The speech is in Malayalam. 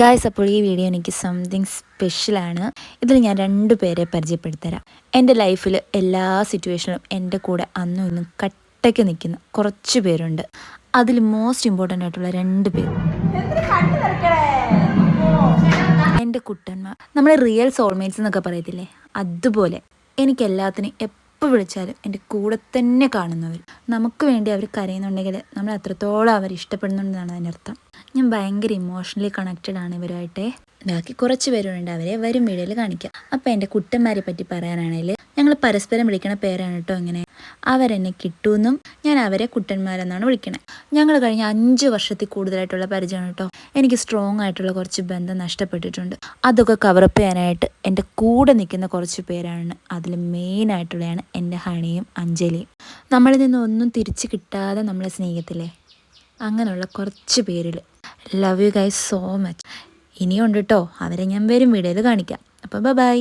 ഗായ്സ്, അപ്പോൾ ഈ വീഡിയോ എനിക്ക് സംതിങ് സ്പെഷ്യലാണ്. ഇതിൽ ഞാൻ 2 പേരെ പരിചയപ്പെടുത്തരാം. എൻ്റെ ലൈഫിൽ എല്ലാ സിറ്റുവേഷനിലും എൻ്റെ കൂടെ അന്നും ഇന്നും കട്ടയ്ക്ക് നിൽക്കുന്ന കുറച്ച് പേരുണ്ട്. അതിൽ മോസ്റ്റ് ഇമ്പോർട്ടൻ്റ് ആയിട്ടുള്ള 2 പേര് എൻ്റെ കുട്ടന്മാർ. നമ്മൾ റിയൽ സോൾമേറ്റ്സ് എന്നൊക്കെ പറയത്തില്ലേ, അതുപോലെ എനിക്ക് എല്ലാത്തിനും എപ്പോൾ വിളിച്ചാലും എൻ്റെ കൂടെ തന്നെ കാണുന്നവർ. നമുക്ക് വേണ്ടി അവർ കരയുന്നുണ്ടെങ്കിൽ നമ്മൾ അത്രത്തോളം അവർ ഇഷ്ടപ്പെടുന്നുണ്ടെന്നാണ് അതിനർത്ഥം. ഞാൻ ഭയങ്കര ഇമോഷണലി കണക്റ്റഡ് ആണ് ഇവരായിട്ടേ. ബാക്കി കുറച്ച് പേരുണ്ട്, അവരെ വരും വീഡിയോയിൽ കാണിക്കാം. അപ്പോൾ എൻ്റെ കുട്ടന്മാരെ പറ്റി പറയാനാണെങ്കിൽ ഞങ്ങൾ പരസ്പരം വിളിക്കണ പേരാണ് കേട്ടോ ഇങ്ങനെ. അവരെന്നെ കിട്ടുമെന്നും ഞാൻ അവരെ കുട്ടന്മാരെന്നാണ് വിളിക്കണേ. ഞങ്ങൾ കഴിഞ്ഞ 5 വർഷത്തിൽ കൂടുതലായിട്ടുള്ള പരിചയമാണ് കേട്ടോ. എനിക്ക് സ്ട്രോങ് ആയിട്ടുള്ള കുറച്ച് ബന്ധം നഷ്ടപ്പെട്ടിട്ടുണ്ട്. അതൊക്കെ കവറപ്പ് ചെയ്യാനായിട്ട് എൻ്റെ കൂടെ നിൽക്കുന്ന കുറച്ച് പേരാണ്. അതിൽ മെയിനായിട്ടുള്ളതാണ് എൻ്റെ ഹണിയും അഞ്ജലിയും. നമ്മളിൽ നിന്ന് ഒന്നും തിരിച്ച് കിട്ടാതെ നമ്മളെ സ്നേഹത്തില്ലേ, അങ്ങനെയുള്ള കുറച്ച് പേരിൽ. Love you guys so much. ഇനിയുണ്ട് കേട്ടോ, അവരെ ഞാൻ വരും വീഡിയോയിൽ കാണിക്കാം. അപ്പോൾ ബൈ.